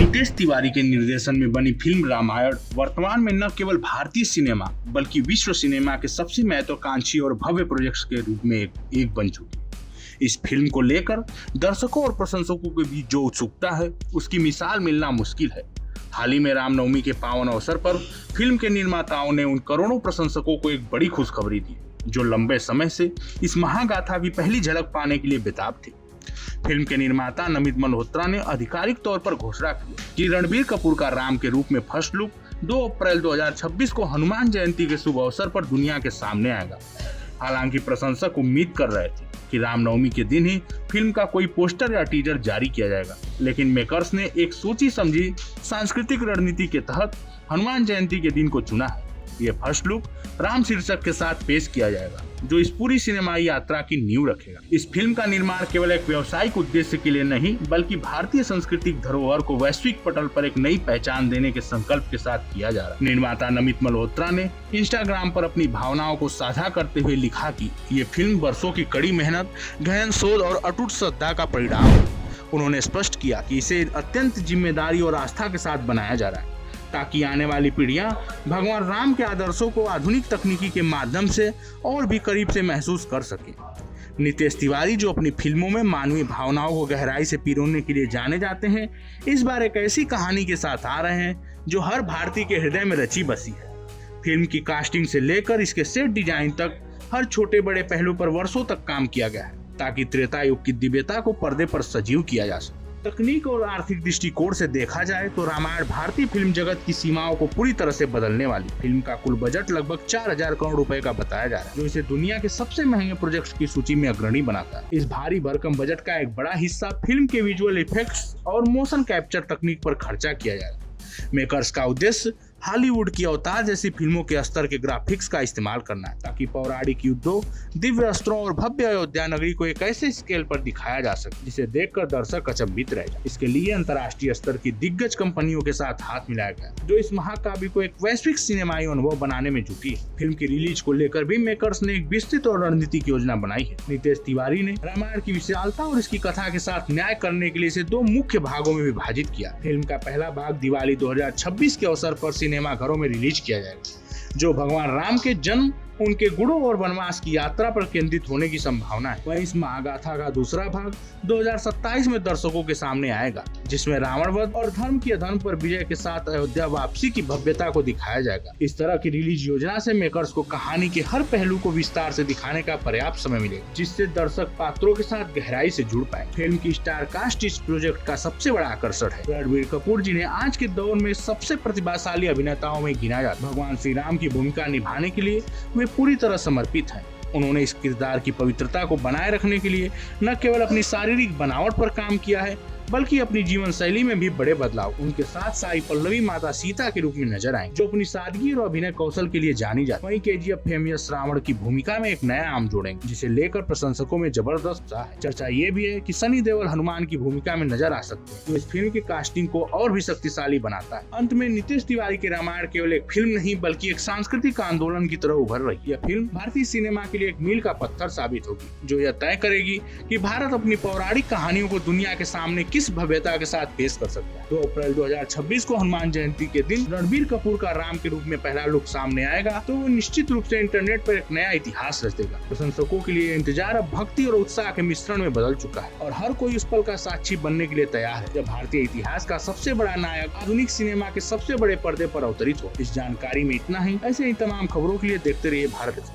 नितेश तिवारी के निर्देशन में बनी फिल्म रामायण वर्तमान में न केवल भारतीय सिनेमा बल्कि विश्व सिनेमा के सबसे महत्वाकांक्षी और भव्य प्रोजेक्ट्स के रूप में एक बन चुकी है। इस फिल्म को लेकर दर्शकों और प्रशंसकों के बीच जो उत्सुकता है उसकी मिसाल मिलना मुश्किल है। हाल ही में रामनवमी के पावन अवसर पर फिल्म के निर्माताओं ने उन करोड़ों प्रशंसकों को एक बड़ी खुशखबरी दी जो लंबे समय से इस महागाथा की पहली झलक पाने के लिए बेताब थे। फिल्म के निर्माता नमित मल्होत्रा ने आधिकारिक तौर पर घोषणा की कि रणबीर कपूर का राम के रूप में फर्स्ट लुक 2 अप्रैल 2026 को हनुमान जयंती के शुभ अवसर पर दुनिया के सामने आएगा। हालांकि प्रशंसक उम्मीद कर रहे थे कि रामनवमी के दिन ही फिल्म का कोई पोस्टर या टीजर जारी किया जाएगा, लेकिन मेकर्स ने एक सोची समझी सांस्कृतिक रणनीति के तहत हनुमान जयंती के दिन को चुना है। ये फर्स्ट लुक राम शीर्षक के साथ पेश किया जाएगा जो इस पूरी सिनेमाई यात्रा की नींव रखेगा। इस फिल्म का निर्माण केवल एक व्यावसायिक उद्देश्य के लिए नहीं बल्कि भारतीय सांस्कृतिक धरोहर को वैश्विक पटल पर एक नई पहचान देने के संकल्प के साथ किया जा रहा है। निर्माता नमित मल्होत्रा ने इंस्टाग्राम पर अपनी भावनाओं को साझा करते हुए लिखा कि ये फिल्म वर्षों की कड़ी मेहनत, गहन शोध और अटूट श्रद्धा का परिणाम है। उन्होंने स्पष्ट किया कि इसे अत्यंत जिम्मेदारी और आस्था के साथ बनाया जा रहा है ताकि आने वाली पीढ़ियां भगवान राम के आदर्शों को आधुनिक तकनीकी के माध्यम से और भी करीब से महसूस कर सकें। नितेश तिवारी जो अपनी फिल्मों में मानवीय भावनाओं को गहराई से पिरोने के लिए जाने जाते हैं, इस बार एक ऐसी कहानी के साथ आ रहे हैं जो हर भारतीय के हृदय में रची बसी है। फिल्म की कास्टिंग से लेकर इसके सेट डिजाइन तक हर छोटे बड़े पहलू पर वर्षों तक काम किया गया है ताकि त्रेता युग की दिव्यता को पर्दे पर सजीव किया जा सके। तकनीक और आर्थिक दृष्टिकोण से देखा जाए तो रामायण भारतीय फिल्म जगत की सीमाओं को पूरी तरह से बदलने वाली। फिल्म का कुल बजट लगभग 4000 करोड़ रुपए का बताया जा रहा है जो इसे दुनिया के सबसे महंगे प्रोजेक्ट्स की सूची में अग्रणी बनाता है। इस भारी भरकम बजट का एक बड़ा हिस्सा फिल्म के विजुअल इफेक्ट्स और मोशन कैप्चर तकनीक पर खर्चा किया जाएगा। मेकर्स का उद्देश्य हॉलीवुड की अवतार जैसी फिल्मों के स्तर के ग्राफिक्स का इस्तेमाल करना है ताकि पौराणिक युद्धों, दिव्य अस्त्रों और भव्य अयोध्या नगरी को एक ऐसे स्केल पर दिखाया जा सके जिसे देखकर दर्शक अचंभित रह जाए। इसके लिए अंतर्राष्ट्रीय स्तर की दिग्गज कंपनियों के साथ हाथ मिलाया गया जो इस महाकाव्य को एक वैश्विक सिनेमाई अनुभव बनाने में जुटी है। फिल्म की रिलीज को लेकर भी मेकर्स ने एक विस्तृत और रणनीतिक योजना बनाई है। नितेश तिवारी ने रामायण की विशालता और इसकी कथा के साथ न्याय करने के लिए इसे 2 मुख्य भागों में विभाजित किया। फिल्म का पहला भाग दिवाली 2026 के अवसर पर सिनेमा घरों में रिलीज किया जाएगा जो भगवान राम के जन्म, उनके गुणों और वनवास की यात्रा पर केंद्रित होने की संभावना है। वहीं इस महागाथा का दूसरा भाग 2027 में दर्शकों के सामने आएगा जिसमें रावण वध और धर्म की अधर्म पर विजय के साथ अयोध्या वापसी की भव्यता को दिखाया जाएगा। इस तरह की रिलीज योजना से मेकर्स को कहानी के हर पहलू को विस्तार से दिखाने का पर्याप्त समय मिलेगा जिससे दर्शक पात्रों के साथ गहराई से जुड़ पाए। फिल्म की स्टार कास्ट इस प्रोजेक्ट का सबसे बड़ा आकर्षण है। रणबीर कपूर जिन्हें आज के दौर में सबसे प्रतिभाशाली अभिनेताओं में गिना जाता है, भगवान श्री राम की भूमिका निभाने के लिए वे पूरी तरह समर्पित हैं। उन्होंने इस किरदार की पवित्रता को बनाए रखने के लिए न केवल अपनी शारीरिक बनावट पर काम किया है बल्कि अपनी जीवन शैली में भी बड़े बदलाव। उनके साथ साई पल्लवी माता सीता के रूप में नजर आए जो अपनी सादगी और अभिनय कौशल के लिए जानी जाती। वहीं केजीएफ फेमस रावण की भूमिका में एक नया आम जोड़ेंगे जिसे लेकर प्रशंसकों में जबरदस्त उत्साह है। चर्चा ये भी है कि सनी देओल हनुमान की भूमिका में नजर आ सकते हैं जो इस फिल्म की कास्टिंग को और भी शक्तिशाली बनाता है। अंत में नितेश तिवारी के रामायण केवल एक फिल्म नहीं बल्कि एक सांस्कृतिक आंदोलन की तरह उभर रही। यह फिल्म भारतीय सिनेमा के लिए एक मील का पत्थर साबित होगी जो यह तय करेगी कि भारत अपनी पौराणिक कहानियों को दुनिया के सामने किस भव्यता के साथ पेश कर सकता है। 2 अप्रैल 2026 को हनुमान जयंती के दिन रणबीर कपूर का राम के रूप में पहला लुक सामने आएगा तो वो निश्चित रूप से इंटरनेट पर एक नया इतिहास रच देगा। प्रशंसकों के लिए इंतजार अब भक्ति और उत्साह के मिश्रण में बदल चुका है और हर कोई उस पल का साक्षी बनने के लिए तैयार है जब भारतीय इतिहास का सबसे बड़ा नायक आधुनिक सिनेमा के सबसे बड़े पर्दे पर अवतरित हो। इस जानकारी में इतना ही। ऐसे ही तमाम खबरों के लिए देखते रहिए भारत।